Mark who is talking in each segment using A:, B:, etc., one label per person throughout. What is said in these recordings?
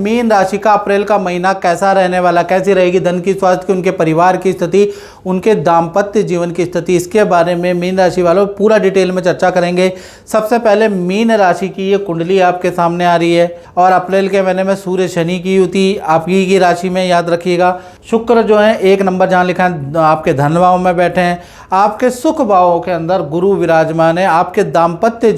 A: Mean राशि का अप्रैल का महीना कैसा रहने वाला, कैसी रहेगी धन की, स्वास्थ्य की, उनके परिवार की स्थिति, उनके दाम्पत्य जीवन की स्थिति, इसके बारे में मीन राशि वालों पूरा डिटेल में चर्चा करेंगे। सबसे पहले मीन राशि की ये कुंडली आपके सामने आ रही है और अप्रैल के महीने में सूर्य शनि की युति आपकी की राशि में, याद रखिएगा। शुक्र जो है 1 नंबर जहाँ लिखा है आपके धन भाव में बैठे हैं। आपके सुख भावों के अंदर गुरु विराजमान है। आपके दाम्पत्य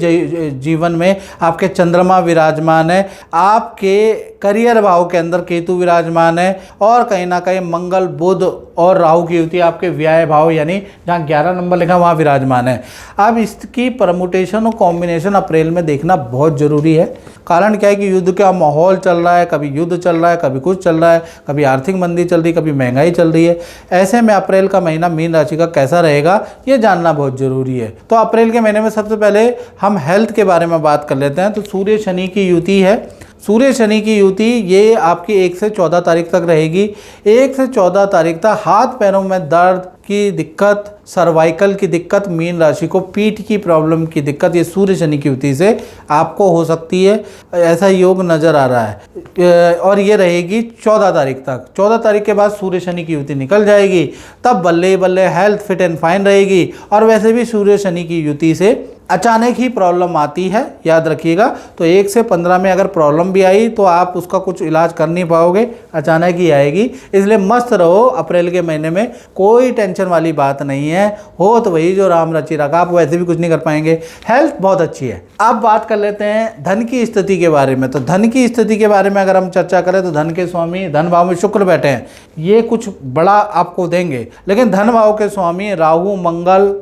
A: जीवन में आपके चंद्रमा विराजमान है। आपके करियर भाव के अंदर केतु विराजमान है और कहीं ना कहीं मंगल, बुध और राहु की युति आपके व्यय भाव यानी जहाँ 11 नंबर लिखा वहाँ विराजमान है। अब इसकी परमुटेशन और कॉम्बिनेशन अप्रैल में देखना बहुत ज़रूरी है। कारण क्या है कि युद्ध का माहौल चल रहा है, कभी युद्ध चल रहा है, कभी कुछ चल रहा है, कभी आर्थिक मंदी चल रही है, कभी महंगाई चल रही है। ऐसे में अप्रैल का महीना मीन राशि का कैसा रहेगा ये जानना बहुत ज़रूरी है। तो अप्रैल के महीने में सबसे पहले हम हेल्थ के बारे में बात कर लेते हैं। तो सूर्य शनि की युति है। सूर्य शनि की युति ये आपकी 1 से 14 तारीख तक रहेगी। 1 से 14 तारीख तक हाथ पैरों में दर्द की दिक्कत, सर्वाइकल की दिक्कत, मीन राशि को पीठ की प्रॉब्लम की दिक्कत, ये सूर्य शनि की युति से आपको हो सकती है, ऐसा योग नज़र आ रहा है। और ये रहेगी 14 तारीख तक। 14 तारीख के बाद सूर्य शनि की युति निकल जाएगी, तब बल्ले बल्ले हेल्थ फिट एंड फाइन रहेगी। और वैसे भी सूर्य शनि की युति से अचानक ही प्रॉब्लम आती है, याद रखिएगा। तो 1 से 15 में अगर प्रॉब्लम भी आई तो आप उसका कुछ इलाज कर नहीं पाओगे, अचानक ही आएगी। इसलिए मस्त रहो अप्रैल के महीने में, कोई टेंशन वाली बात नहीं है। हो तो वही जो राम रची रखा, आप वैसे भी कुछ नहीं कर पाएंगे। हेल्थ बहुत अच्छी है। अब बात कर लेते हैं धन की स्थिति के बारे में। तो धन की स्थिति के बारे में अगर हम चर्चा करें तो धन के स्वामी धन भाव में शुक्र बैठे हैं, ये कुछ बड़ा आपको देंगे। लेकिन धन भाव के स्वामी राहु मंगल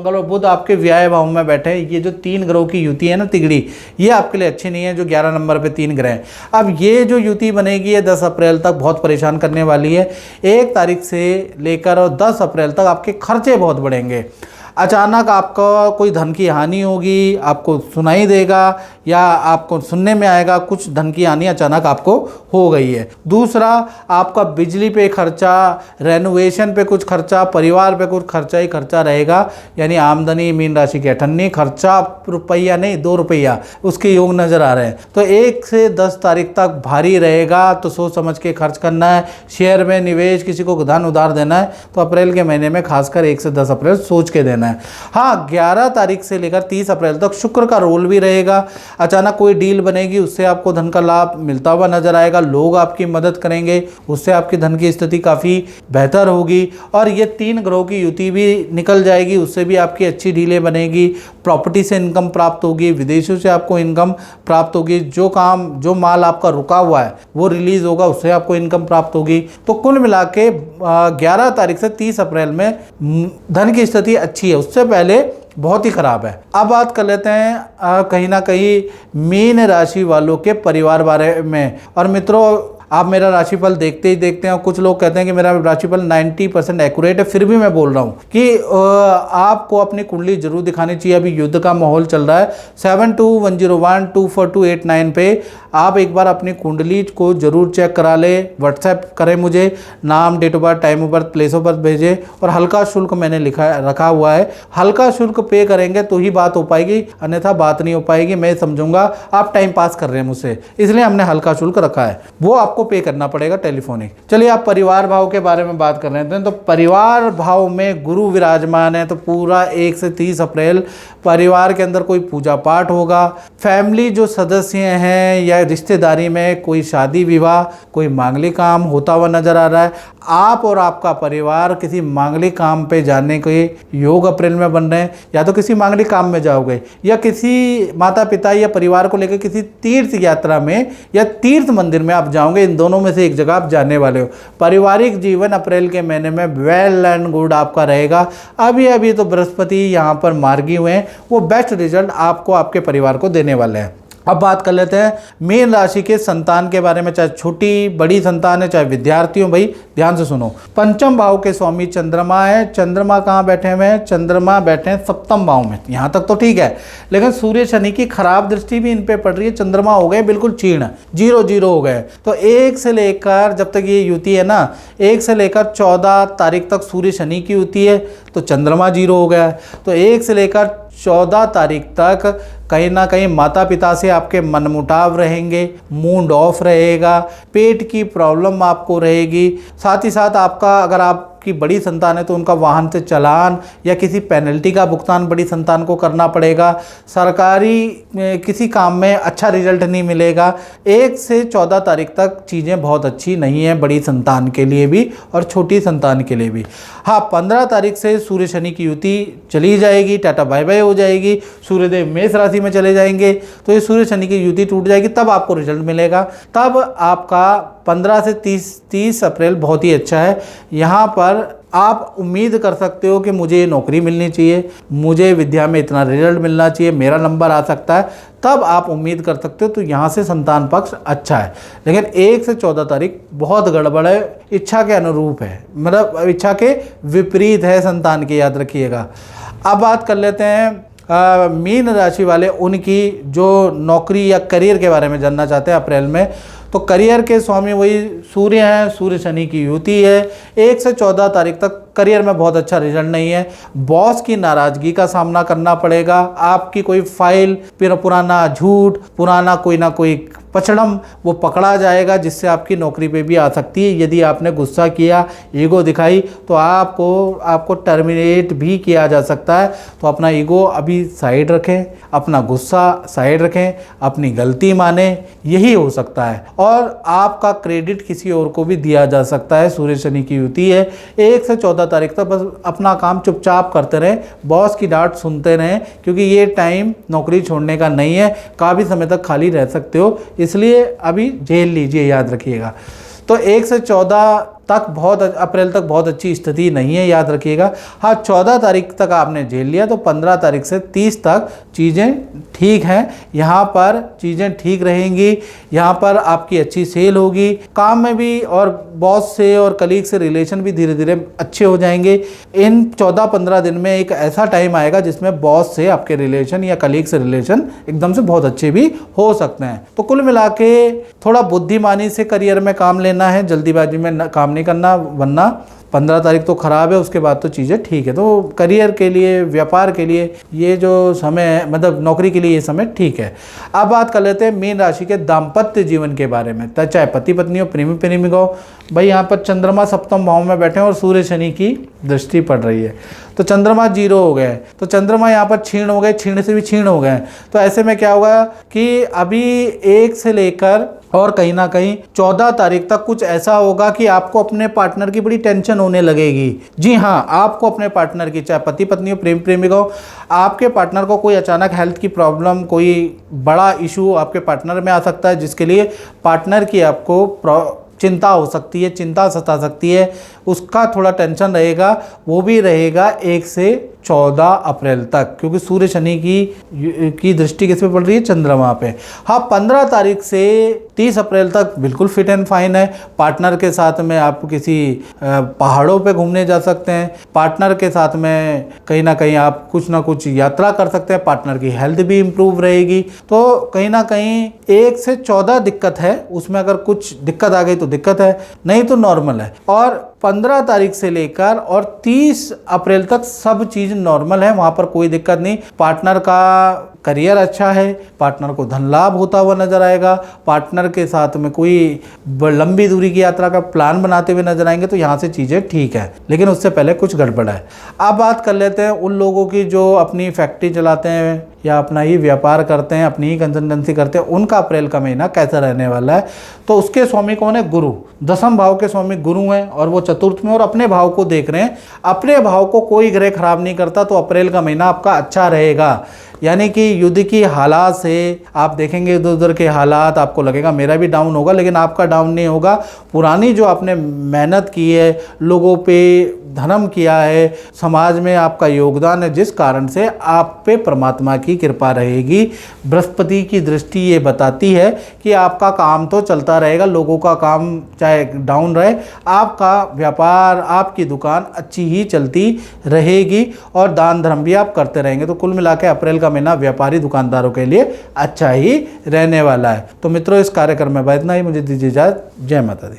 A: और बुध आपके व्यय भाव में बैठे हैं। ये जो 3 ग्रहों की युति है ना तिगड़ी, ये आपके लिए अच्छी नहीं है, जो 11 नंबर पे 3 ग्रह हैं। अब ये जो युति बनेगी ये 10 अप्रैल तक बहुत परेशान करने वाली है। 1 तारीख से लेकर और 10 अप्रैल तक आपके खर्चे बहुत बढ़ेंगे। अचानक आपका कोई धन की हानि होगी, आपको सुनाई देगा या आपको सुनने में आएगा कुछ धन की हानि अचानक आपको हो गई है। दूसरा, आपका बिजली पे खर्चा, रेनोवेशन पे कुछ खर्चा, परिवार पे कुछ खर्चा ही खर्चा रहेगा। यानी आमदनी मीन राशि की अठन्नी, खर्चा रुपया नहीं 2 रुपया, उसके योग नज़र आ रहे हैं। तो 1 से 10 तारीख तक भारी रहेगा, तो सोच समझ के खर्च करना है। शेयर में निवेश, किसी को धन उधार देना है तो अप्रैल के महीने में खासकर 1 से 10 अप्रैल सोच के देना है। हाँ, 11 तारीख से लेकर 30 अप्रैल तक शुक्र का रोल भी रहेगा। अचानक कोई डील बनेगी, उससे आपको धन का लाभ मिलता हुआ नजर आएगा। लोग आपकी मदद करेंगे, उससे आपकी धन की स्थिति काफ़ी बेहतर होगी। और ये 3 ग्रहों की युति भी निकल जाएगी, उससे भी आपकी अच्छी डीलें बनेगी। प्रॉपर्टी से इनकम प्राप्त होगी, विदेशों से आपको इनकम प्राप्त होगी। जो माल आपका रुका हुआ है वो रिलीज होगा, उससे आपको इनकम प्राप्त होगी। तो कुल मिला के 11 तारीख से 30 अप्रैल में धन की स्थिति अच्छी है, उससे पहले बहुत ही खराब है। अब बात कर लेते हैं कहीं ना कहीं मीन राशि वालों के परिवार बारे में। और मित्रों, आप मेरा राशिफल देखते ही देखते हैं और कुछ लोग कहते हैं कि मेरा राशिफल 90% एक्यूरेट है, फिर भी मैं बोल रहा हूँ कि आपको अपनी कुंडली जरूर दिखानी चाहिए। अभी युद्ध का माहौल चल रहा है। 7210124289 पे आप एक बार अपनी कुंडली को जरूर चेक करा ले। व्हाट्सएप करें मुझे, नाम, date of birth, time of birth, place of birth भेजें। और हल्का शुल्क मैंने रखा हुआ है। हल्का शुल्क पे करेंगे तो ही बात हो पाएगी, अन्यथा बात नहीं हो पाएगी। मैं समझूंगा आप टाइम पास कर रहे हैं मुझसे, इसलिए हमने हल्का शुल्क रखा है, वो आपको पे करना पड़ेगा टेलीफोनिक। चलिए, आप परिवार भाव के बारे में बात कर रहे हैं। तो परिवार भाव में गुरु विराजमान है, तो पूरा 1 से 30 अप्रैल परिवार के अंदर कोई पूजा पाठ होगा। फैमिली जो सदस्य हैं या रिश्तेदारी में कोई शादी विवाह, कोई मांगलिक काम होता हुआ नजर आ रहा है। आप और आपका परिवार किसी मांगलिक काम पे जाने के योग अप्रैल में बन रहे हैं। या तो किसी मांगलिक काम में जाओगे या किसी माता पिता या परिवार को लेकर किसी तीर्थ यात्रा में या तीर्थ मंदिर में आप जाओगे। इन दोनों में से एक जगह आप जाने वाले हो। पारिवारिक जीवन अप्रैल के महीने में वेल एंड गुड आपका रहेगा। अभी तो बृहस्पति यहाँ पर मार्गी हुए हैं, वो बेस्ट रिजल्ट आपको आपके परिवार को देने वाले हैं। अब बात कर लेते हैं मीन राशि के संतान के बारे में। चाहे छोटी बड़ी संतान है, चाहे विद्यार्थी हो, भाई ध्यान से सुनो, पंचम भाव के स्वामी चंद्रमा है। चंद्रमा कहाँ बैठे हुए हैं? चंद्रमा बैठे हैं सप्तम भाव में। यहाँ तक तो ठीक है, लेकिन सूर्य शनि की खराब दृष्टि भी इन पे पड़ रही है। चंद्रमा हो गए बिल्कुल क्षीण, 0-0 हो गए। तो 1 से लेकर, जब तक ये युति है ना, 1 से लेकर 14 तारीख तक सूर्य शनि की युति है, तो चंद्रमा 0 हो गया है। तो 1 से लेकर 14 तारीख तक कहीं ना कहीं माता पिता से आपके मनमुटाव रहेंगे, मूड ऑफ रहेगा, पेट की प्रॉब्लम आपको रहेगी। साथ ही साथ आपका, अगर आपकी बड़ी संतान है तो उनका वाहन से चालान या किसी पेनल्टी का भुगतान बड़ी संतान को करना पड़ेगा। सरकारी किसी काम में अच्छा रिजल्ट नहीं मिलेगा। 1 से 14 तारीख तक चीज़ें बहुत अच्छी नहीं है, बड़ी संतान के लिए भी और छोटी संतान के लिए भी। हाँ, 15 तारीख से सूर्य शनि की युति चली जाएगी, टाटा बाय बाय हो जाएगी, सूर्यदेव मेष राशि में चले जाएंगे, तो ये सूर्य शनि की युति टूट जाएगी, तब आपको रिजल्ट मिलेगा। तब आपका 15 से 30 अप्रैल बहुत ही अच्छा है। यहाँ पर आप उम्मीद कर सकते हो कि मुझे नौकरी मिलनी चाहिए, मुझे विद्या में इतना रिजल्ट मिलना चाहिए, मेरा नंबर आ सकता है, तब आप उम्मीद कर सकते हो। तो यहाँ से संतान पक्ष अच्छा है। लेकिन 1 से 14 तारीख बहुत गड़बड़ है, इच्छा के अनुरूप है, मतलब इच्छा के विपरीत है संतान की, याद रखिएगा। अब बात कर लेते हैं मीन राशि वाले, उनकी जो नौकरी या करियर के बारे में जानना चाहते हैं अप्रैल में। तो करियर के स्वामी वही सूर्य हैं, सूर्य शनि की युति है। 1 से 14 तारीख तक करियर में बहुत अच्छा रिजल्ट नहीं है। बॉस की नाराज़गी का सामना करना पड़ेगा। आपकी कोई फाइल, फिर पुराना झूठ, पुराना कोई ना कोई पचड़म वो पकड़ा जाएगा, जिससे आपकी नौकरी पे भी आ सकती है। यदि आपने गुस्सा किया, ईगो दिखाई, तो आपको टर्मिनेट भी किया जा सकता है। तो अपना ईगो अभी साइड रखें, अपना गुस्सा साइड रखें, अपनी गलती माने, यही हो सकता है। और आपका क्रेडिट किसी और को भी दिया जा सकता है। सूर्य शनि की युति है। 1 से 14 तारीख तक बस अपना काम चुपचाप करते रहें, बॉस की डांट सुनते रहें, क्योंकि ये टाइम नौकरी छोड़ने का नहीं है, काफ़ी समय तक खाली रह सकते हो, इसलिए अभी झेल लीजिए, याद रखिएगा। तो 1 से 14 तक अप्रैल तक बहुत अच्छी स्थिति नहीं है, याद रखिएगा। हाँ, 14 तारीख तक आपने झेल लिया, तो 15 तारीख से 30 तक चीज़ें ठीक हैं। यहाँ पर चीज़ें ठीक रहेंगी, यहाँ पर आपकी अच्छी सेल होगी, काम में भी, और बॉस से और कलीग से रिलेशन भी धीरे धीरे अच्छे हो जाएंगे। इन 14-15 दिन में एक ऐसा टाइम आएगा जिसमें बॉस से आपके रिलेशन या कलीग से रिलेशन एकदम से बहुत अच्छे भी हो सकते हैं। तो कुल मिला के थोड़ा बुद्धिमानी से करियर में काम लेना है, जल्दीबाजी में काम नहीं करना, वरना 15 तारीख तो खराब है, उसके बाद तो चीज़ें ठीक है। तो करियर के लिए, व्यापार के लिए ये जो समय है, मतलब नौकरी के लिए ये समय ठीक है। अब बात कर लेते हैं मीन राशि के दाम्पत्य जीवन के बारे में। तो चाहे पति पत्नी हो, प्रेमी प्रेमिका हो, भाई यहाँ पर चंद्रमा सप्तम भाव में बैठे हैं और सूर्य शनि की दृष्टि पड़ रही है, तो चंद्रमा 0 हो गए, तो चंद्रमा यहाँ पर क्षीण हो गए, क्षीण से भी क्षीण हो गए। तो ऐसे में क्या होगा कि अभी 1 से लेकर और कहीं ना कहीं 14 तारीख तक कुछ ऐसा होगा कि आपको अपने पार्टनर की बड़ी टेंशन होने लगेगी। जी हाँ, आपको अपने पार्टनर की, चाहे पति पत्नी हो, प्रेम प्रेमिका हो, आपके पार्टनर को कोई अचानक हेल्थ की प्रॉब्लम, कोई बड़ा इशू आपके पार्टनर में आ सकता है, जिसके लिए पार्टनर की आपको चिंता हो सकती है, चिंता सता सकती है, उसका थोड़ा टेंशन रहेगा। वो भी रहेगा 1 से 14 अप्रैल तक, क्योंकि सूर्य शनि की दृष्टि किस पे पड़ रही है? चंद्रमा पे। हाँ, 15 तारीख से 30 अप्रैल तक बिल्कुल फिट एंड फाइन है। पार्टनर के साथ में आप किसी पहाड़ों पे घूमने जा सकते हैं, पार्टनर के साथ में कहीं ना कहीं आप कुछ ना कुछ यात्रा कर सकते हैं, पार्टनर की हेल्थ भी इम्प्रूव रहेगी। तो कहीं ना कहीं 1 से 14 दिक्कत है, उसमें अगर कुछ दिक्कत आ गई तो दिक्कत है, नहीं तो नॉर्मल है। और 15 तारीख से लेकर और 30 अप्रैल तक सब चीज़ नॉर्मल है, वहाँ पर कोई दिक्कत नहीं। पार्टनर का करियर अच्छा है, पार्टनर को धन लाभ होता हुआ नजर आएगा, पार्टनर के साथ में कोई लंबी दूरी की यात्रा का प्लान बनाते हुए नजर आएंगे, तो यहाँ से चीज़ें ठीक है। लेकिन उससे पहले कुछ गड़बड़ है। अब बात कर लेते हैं उन लोगों की जो अपनी फैक्ट्री चलाते हैं या अपना ही व्यापार करते हैं, अपनी ही कंसल्टेंसी करते हैं, उनका अप्रैल का महीना कैसा रहने वाला है। तो उसके स्वामी कौन है? गुरु। 10वें भाव के स्वामी गुरु हैं और वो चतुर्थ में और अपने भाव को देख रहे हैं। अपने भाव को कोई ग्रह खराब नहीं करता, तो अप्रैल का महीना आपका अच्छा रहेगा। यानी कि युद्ध की हालात से आप देखेंगे, इधर उधर के हालात, आपको लगेगा मेरा भी डाउन होगा, लेकिन आपका डाउन नहीं होगा। पुरानी जो आपने मेहनत की है, लोगों पे धर्म किया है, समाज में आपका योगदान है, जिस कारण से आप पे परमात्मा की कृपा रहेगी। बृहस्पति की दृष्टि ये बताती है कि आपका काम तो चलता रहेगा, लोगों का काम चाहे डाउन रहे, आपका व्यापार, आपकी दुकान अच्छी ही चलती रहेगी और दान धर्म भी आप करते रहेंगे। तो कुल मिला के अप्रैल का महीना व्यापारी दुकानदारों के लिए अच्छा ही रहने वाला है। तो मित्रों, इस कार्यक्रम में इतना ही। मुझे दीजिए इजाज़त। जय माता दी।